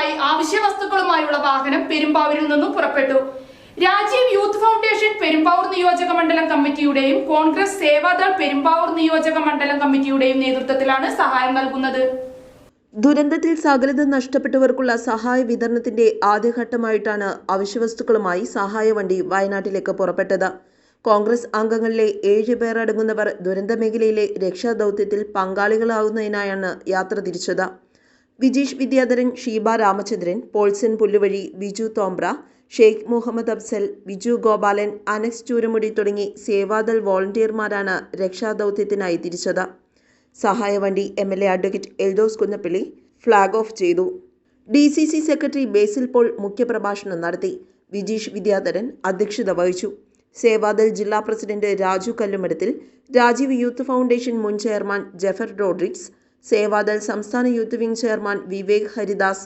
ഭാഗമായി ആവശ്യ വസ്തുക്കളുമായുള്ള വാഹനം പെരുമ്പാവൂരിൽ നിന്നും പുറപ്പെട്ടു. രാജീവ് യൂത്ത് ഫൗണ്ടേഷൻ പെരുമ്പാവൂർ നിയോജക മണ്ഡലം കമ്മിറ്റിയുടെയും കോൺഗ്രസ് സേവാദൾ പെരുമ്പാവൂർ നിയോജക മണ്ഡലം കമ്മിറ്റിയുടെയും നേതൃത്വത്തിലാണ് സഹായം നൽകുന്നത്. ദുരന്തത്തിൽ സകലത നഷ്ടപ്പെട്ടവർക്കുള്ള സഹായ വിതരണത്തിന്റെ ആദ്യഘട്ടമായിട്ടാണ് അവശ്യവസ്തുക്കളുമായി സഹായ വണ്ടി വയനാട്ടിലേക്ക് പുറപ്പെട്ടത്. കോൺഗ്രസ് അംഗങ്ങളിലെ 7 പേർ അടങ്ങുന്നവർ ദുരന്ത മേഖലയിലെ രക്ഷാദൌത്യത്തിൽ പങ്കാളികളാകുന്നതിനായാണ് യാത്ര തിരിച്ചത്. വിജീഷ് വിദ്യാധരൻ, ഷീബ രാമചന്ദ്രൻ, പോൾസൻ പുല്ലുവഴി, വിജു തോംബ്ര, ഷെയ്ഖ് മുഹമ്മദ് അഫ്സൽ, വിജു ഗോപാലൻ, അനക്സ് ചൂരമുടി തുടങ്ങി സേവാദൾ വോളണ്ടിയർമാരാണ് രക്ഷാദൌത്യത്തിനായി തിരിച്ചത്. സഹായവണ്ടി MLA advocate Eldhose Kunnappilly flag off ചെയ്തു. DCC സെക്രട്ടറി ബേസിൽ പോൾ മുഖ്യപ്രഭാഷണം നടത്തി. വിജീഷ് വിദ്യാധരൻ അധ്യക്ഷത വഹിച്ചു. സേവാദൾ ജില്ലാ president Raju Kallumadathil, Rajiv youth foundation മുൻ ചെയർമാൻ ജഫർ റോഡ്രിക്സ്, സേവാദൾ സംസ്ഥാന youth wing chairman Vivek Haridas,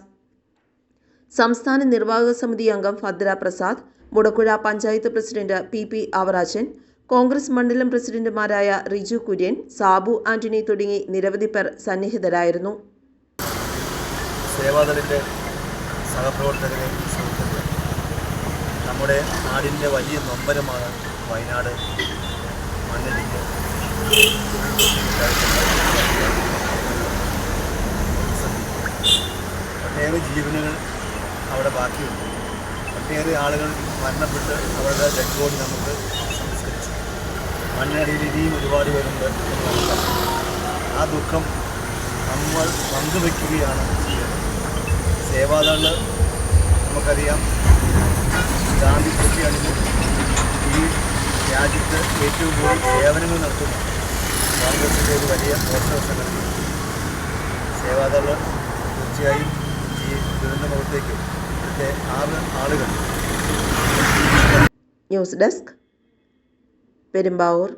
സംസ്ഥാന നിർവാഹക സമിതി അംഗം ഭദ്ര പ്രസാദ്, മുടക്കുഴ പഞ്ചായത്ത് പ്രസിഡന്റ് PP അവറാച്ചൻ, കോൺഗ്രസ് മണ്ഡലം പ്രസിഡന്റുമാരായ റിജു കുര്യൻ, സാബു ആന്റണി തുടങ്ങി നിരവധി പേർ സന്നിഹിതരായിരുന്നു. സേവാദളിന്റെ സഹപ്രവർത്തകരെ, നമ്മുടെ നാടിൻ്റെ വലിയ നൊമ്പരമാണ് വയനാട് മണ്ണിടിഞ്ഞ് ഒട്ടേറെ ജീവനുകൾ അവിടെ ബാക്കിയുണ്ട്. ഒട്ടേറെ ആളുകൾ മരണപ്പെട്ട് അവരുടെ ഡെഡ് ബോഡി നമുക്ക് സംസ്കരിച്ചു. മണ്ണിനടിയിൽ ഇനിയും ഒരുപാട് പേരുണ്ട് എന്ന് നമുക്കറിയാം. ആ ദുഃഖം നമ്മൾ പങ്കുവയ്ക്കുകയാണ് ചെയ്യുന്നത്. സേവാദൾ നമുക്കറിയാം, ഗാന്ധി കുട്ടികളിലും ഈ രാജ്യത്ത് ഏറ്റവും കൂടുതൽ സേവനങ്ങൾ നടത്തുന്നു കോൺഗ്രസിൻ്റെ ഒരു വലിയ പോഷക സംഘടന. സേവാദൾ തീർച്ചയായും ഈ ദുരന്ത മുഖത്തേക്ക് ഇവിടുത്തെ 6 ആളുകൾ. News desk, Perumbavoor.